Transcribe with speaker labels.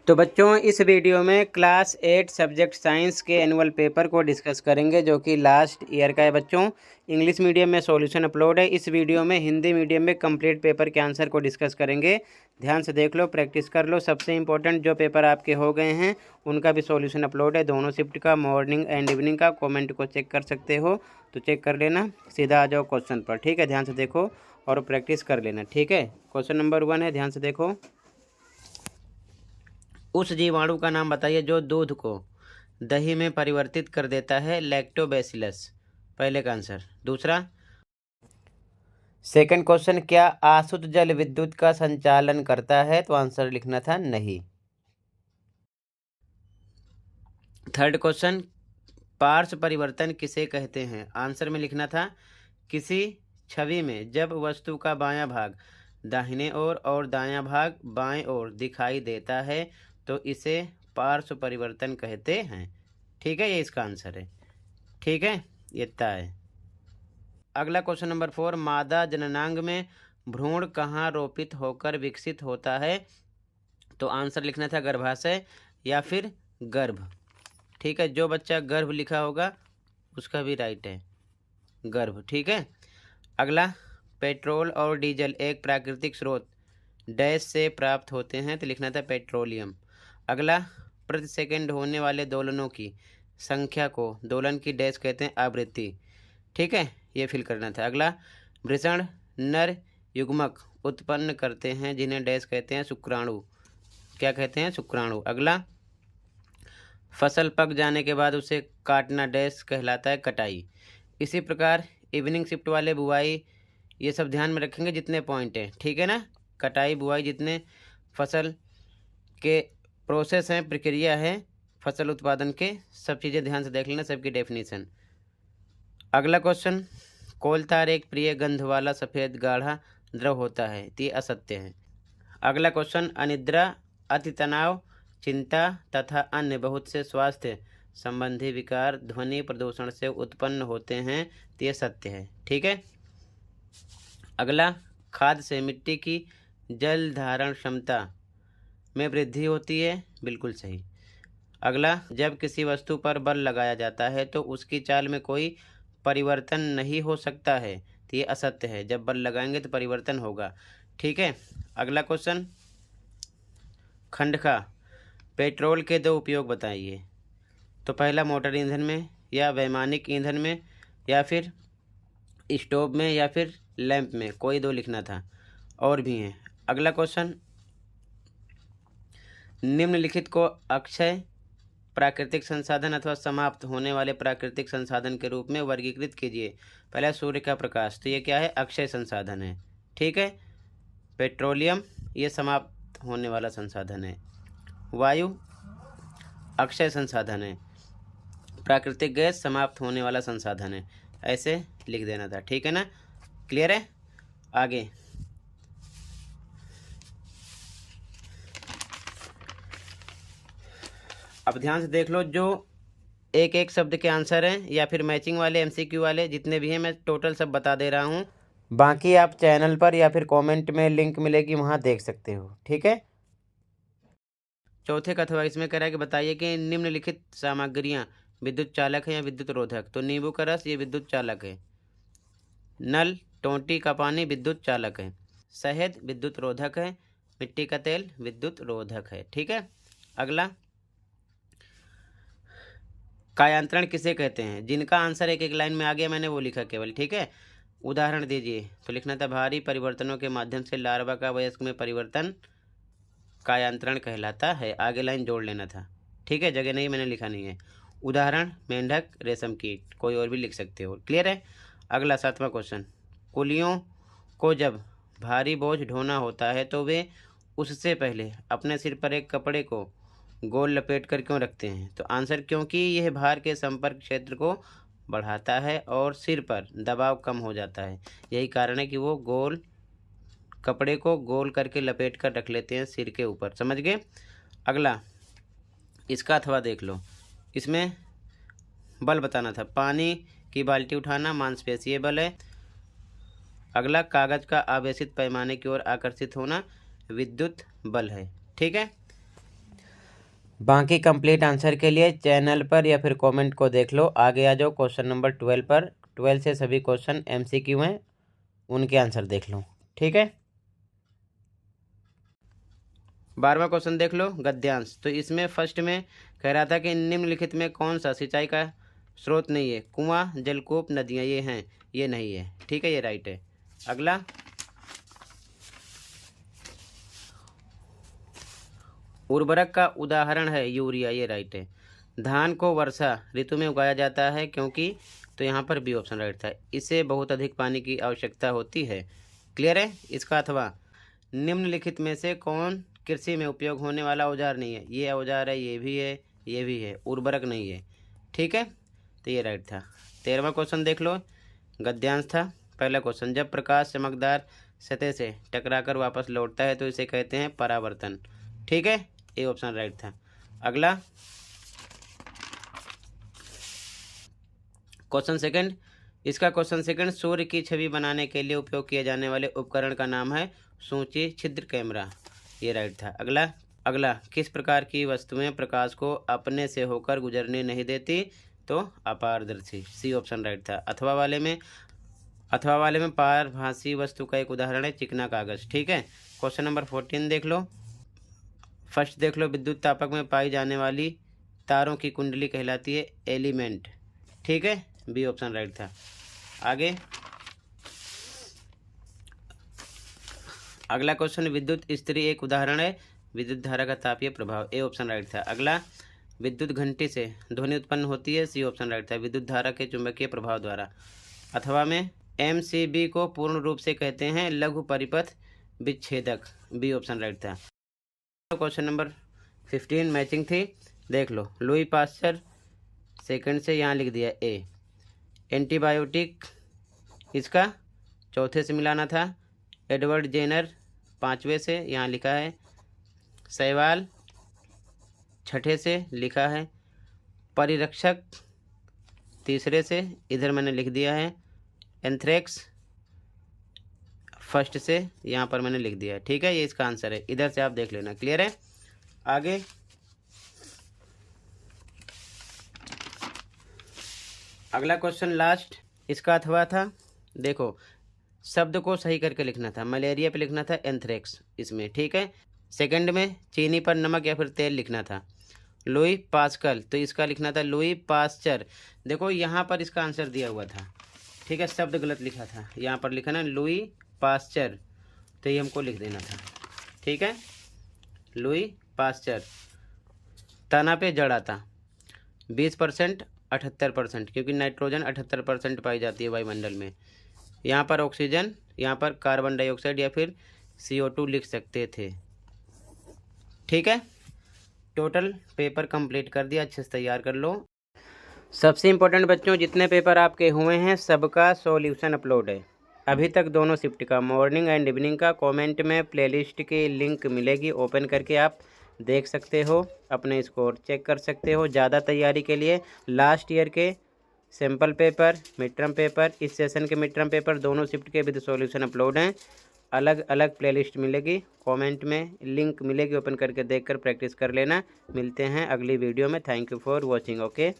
Speaker 1: तो बच्चों इस वीडियो में क्लास 8 सब्जेक्ट साइंस के एनुअल पेपर को डिस्कस करेंगे जो कि लास्ट ईयर का है बच्चों। इंग्लिश मीडियम में सॉल्यूशन अपलोड है। इस वीडियो में हिंदी मीडियम में कंप्लीट पेपर के आंसर को डिस्कस करेंगे। ध्यान से देख लो, प्रैक्टिस कर लो। सबसे इंपॉर्टेंट जो पेपर आपके हो गए हैं उनका भी सॉल्यूशन अपलोड है, दोनों शिफ्ट का, मॉर्निंग एंड इवनिंग का। कॉमेंट को चेक कर सकते हो तो चेक कर लेना। सीधा आ जाओ क्वेश्चन पर, ठीक है। ध्यान से देखो और प्रैक्टिस कर लेना, ठीक है। क्वेश्चन नंबर 1 है, ध्यान से देखो। उस जीवाणु का नाम बताइए जो दूध को दही में परिवर्तित कर देता है। लैक्टोबैसिलस, पहले का आंसर। दूसरा, सेकंड क्वेश्चन, क्या आशुद्ध जल विद्युत का संचालन करता है? तो आंसर लिखना था नहीं। थर्ड क्वेश्चन, पार्श्व परिवर्तन किसे कहते हैं? आंसर में लिखना था किसी छवि में जब वस्तु का बायां भाग दाहिने ओर और दायां भाग बाएं ओर दिखाई देता है तो इसे पार्श्व परिवर्तन कहते हैं, ठीक है। ये इसका आंसर है, ठीक है। ये इतना है। अगला क्वेश्चन नंबर 4, मादा जननांग में भ्रूण कहाँ रोपित होकर विकसित होता है? तो आंसर लिखना था गर्भाशय या फिर गर्भ, ठीक है। जो बच्चा गर्भ लिखा होगा उसका भी राइट है, गर्भ, ठीक है। अगला, पेट्रोल और डीजल एक प्राकृतिक स्रोत डैश से प्राप्त होते हैं, तो लिखना था पेट्रोलियम। अगला, प्रति सेकंड होने वाले दोलनों की संख्या को दोलन की डैश कहते हैं, आवृत्ति, ठीक है। ये फिल करना था। अगला, वृषण नर युग्मक उत्पन्न करते हैं जिन्हें डैश कहते हैं, शुक्राणु, क्या कहते हैं, शुक्राणु। अगला, फसल पक जाने के बाद उसे काटना डैश कहलाता है, कटाई। इसी प्रकार इवनिंग शिफ्ट वाले बुआई, ये सब ध्यान में रखेंगे जितने पॉइंट हैं, ठीक है ना। कटाई बुआई जितने फसल के प्रोसेस हैं, प्रक्रिया है फसल उत्पादन के, सब चीज़ें ध्यान से देख लेना, सबकी डेफिनेशन। अगला क्वेश्चन, कोलतार एक प्रिय गंध वाला सफ़ेद गाढ़ा द्रव होता है, तो ये असत्य है। अगला क्वेश्चन, अनिद्रा, अति तनाव, चिंता तथा अन्य बहुत से स्वास्थ्य संबंधी विकार ध्वनि प्रदूषण से उत्पन्न होते हैं, तो ये सत्य है, ठीक है। अगला, खाद से मिट्टी की जल धारण क्षमता में वृद्धि होती है, बिल्कुल सही। अगला, जब किसी वस्तु पर बल लगाया जाता है तो उसकी चाल में कोई परिवर्तन नहीं हो सकता है, तो ये असत्य है। जब बल लगाएंगे तो परिवर्तन होगा, ठीक है। अगला क्वेश्चन, खंड का पेट्रोल के दो उपयोग बताइए। तो पहला, मोटर ईंधन में या वैमानिक ईंधन में या फिर स्टोव में या फिर लैंप में, कोई दो लिखना था, और भी हैं। अगला क्वेश्चन, निम्नलिखित को अक्षय प्राकृतिक संसाधन अथवा समाप्त होने वाले प्राकृतिक संसाधन के रूप में वर्गीकृत कीजिए। पहला, सूर्य का प्रकाश, तो ये क्या है, अक्षय संसाधन है, ठीक है। पेट्रोलियम, ये समाप्त होने वाला संसाधन है। वायु अक्षय संसाधन है। प्राकृतिक गैस समाप्त होने वाला संसाधन है, ऐसे लिख देना था, ठीक है ना। क्लियर है। आगे, अब ध्यान से देख लो, जो एक एक शब्द के आंसर हैं या फिर मैचिंग वाले एमसीक्यू वाले जितने भी हैं, मैं टोटल सब बता दे रहा हूँ। बाकी आप चैनल पर या फिर कमेंट में लिंक मिलेगी, वहाँ देख सकते हो, ठीक है। चौथे का अथवा इसमें कह रहा है कि बताइए कि निम्नलिखित सामग्रियाँ विद्युत चालक है या विद्युत रोधक। तो नींबू का रस, ये विद्युत चालक है। नल टोंटी का पानी विद्युत चालक है। शहद विद्युत रोधक है। मिट्टी का तेल विद्युत रोधक है, ठीक है। अगला, कायांतरण किसे कहते हैं? जिनका आंसर एक एक लाइन में आ गया मैंने वो लिखा केवल, ठीक है। उदाहरण दीजिए, तो लिखना था भारी परिवर्तनों के माध्यम से लार्वा का वयस्क में परिवर्तन कायांतरण कहलाता है। आगे लाइन जोड़ लेना था, ठीक है, जगह नहीं मैंने लिखा नहीं है। उदाहरण, मेंढक, रेशम कीट, कोई और भी लिख सकते हो, क्लियर है। अगला 7वां क्वेश्चन, कुलियों को जब भारी बोझ ढोना होता है तो वे उससे पहले अपने सिर पर एक कपड़े को गोल लपेट कर क्यों रखते हैं? तो आंसर, क्योंकि यह भार के संपर्क क्षेत्र को बढ़ाता है और सिर पर दबाव कम हो जाता है। यही कारण है कि वो गोल कपड़े को गोल करके लपेट कर रख लेते हैं सिर के ऊपर, समझ गए। अगला, इसका अथवा देख लो, इसमें बल बताना था। पानी की बाल्टी उठाना मांसपेशीय बल है। अगला, कागज का आवेशित पैमाने की ओर आकर्षित होना विद्युत बल है, ठीक है। बाकी कंप्लीट आंसर के लिए चैनल पर या फिर कमेंट को देख लो। आगे आ जाओ क्वेश्चन नंबर 12 पर। 12 से सभी क्वेश्चन MCQ हैं, उनके आंसर देख लो। ठीक है, 12वां क्वेश्चन देख लो, गद्यांश। तो इसमें फर्स्ट में कह रहा था कि निम्नलिखित में कौन सा सिंचाई का स्रोत नहीं है? कुआं, जलकूप, नदियाँ ये हैं, ये नहीं है। ठीक है, ये राइट है। अगला, उर्वरक का उदाहरण है यूरिया, ये राइट है। धान को वर्षा ऋतु में उगाया जाता है क्योंकि, तो यहाँ पर बी ऑप्शन राइट था, इसे बहुत अधिक पानी की आवश्यकता होती है। क्लियर है इसका? अथवा निम्नलिखित में से कौन कृषि में उपयोग होने वाला औजार नहीं है? ये औजार है, ये भी है, ये भी है, उर्वरक नहीं है। ठीक है, तो ये राइट था। 13वां क्वेश्चन देख लो, गद्यांश था। पहला क्वेश्चन, जब प्रकाश चमकदार सतह से टकराकर वापस लौटता है तो इसे कहते हैं परावर्तन। ठीक है, ए ऑप्शन राइट था। अगला क्वेश्चन सेकंड, इसका क्वेश्चन सेकंड, सूर्य की छवि बनाने के लिए उपयोग किए जाने वाले उपकरण का नाम है सूची छिद्र कैमरा, ये राइट था। अगला किस प्रकार की वस्तुएं प्रकाश को अपने से होकर गुजरने नहीं देती? तो अपारदर्शी, सी ऑप्शन राइट था। अथवा वाले में पारभासी वस्तु का एक उदाहरण है चिकना कागज। ठीक है, क्वेश्चन नंबर 14 देख लो। फर्स्ट देख लो, विद्युत तापक में पाई जाने वाली तारों की कुंडली कहलाती है एलिमेंट। ठीक है, बी ऑप्शन राइट था। आगे अगला क्वेश्चन, विद्युत इस्त्री एक उदाहरण है विद्युत धारा का तापीय प्रभाव, ए ऑप्शन राइट था। अगला, विद्युत घंटी से ध्वनि उत्पन्न होती है, सी ऑप्शन राइट था, विद्युत धारा के चुंबकीय प्रभाव द्वारा। अथवा में MCB को पूर्ण रूप से कहते हैं लघु परिपथ विच्छेदक, बी ऑप्शन राइट था। क्वेश्चन नंबर 15 मैचिंग थी, देख लो। लुई पास्चर सेकंड से यहाँ लिख दिया ए। एंटीबायोटिक इसका चौथे से मिलाना था। एडवर्ड जेनर 5वें से यहाँ लिखा है। सहवाल 6ठे से लिखा है। परिरक्षक 3रे से इधर मैंने लिख दिया है। एंथ्रेक्स फर्स्ट से यहाँ पर मैंने लिख दिया है। ठीक है, ये इसका आंसर है, इधर से आप देख लेना। क्लियर है? आगे अगला क्वेश्चन लास्ट इसका अथवा था। देखो, शब्द को सही करके लिखना था। मलेरिया पे लिखना था एंथ्रेक्स इसमें। ठीक है, सेकंड में चीनी पर नमक या फिर तेल लिखना था। लुई पास्कल, तो इसका लिखना था लुई पास्चर। देखो यहाँ पर इसका आंसर दिया हुआ था। ठीक है, शब्द गलत लिखा था, यहाँ पर लिखा ना लुई पास्चर, तो ये हमको लिख देना था। ठीक है, लुई पास्चर। तना पे जड़ आता 20% 78%, क्योंकि नाइट्रोजन 78% पाई जाती है वायुमंडल में। यहाँ पर ऑक्सीजन, यहाँ पर कार्बन डाइऑक्साइड या फिर CO2 लिख सकते थे। ठीक है, टोटल पेपर कंप्लीट कर दिया, अच्छे से तैयार कर लो। सबसे इम्पोर्टेंट बच्चों, जितने पेपर आपके हुए हैं सबका सॉल्यूशन अपलोड है अभी तक, दोनों शिफ्ट का, मॉर्निंग एंड इवनिंग का। कमेंट में प्लेलिस्ट की लिंक मिलेगी, ओपन करके आप देख सकते हो, अपने स्कोर चेक कर सकते हो। ज़्यादा तैयारी के लिए लास्ट ईयर के sample paper, mid term paper, इस सेशन के मिड टर्म पेपर, दोनों शिफ्ट के विद सॉल्यूशन अपलोड हैं। अलग अलग प्लेलिस्ट मिलेगी, कमेंट में लिंक मिलेगी, ओपन करके देखकर प्रैक्टिस कर लेना। मिलते हैं अगली वीडियो में। Thank you for watching. Okay.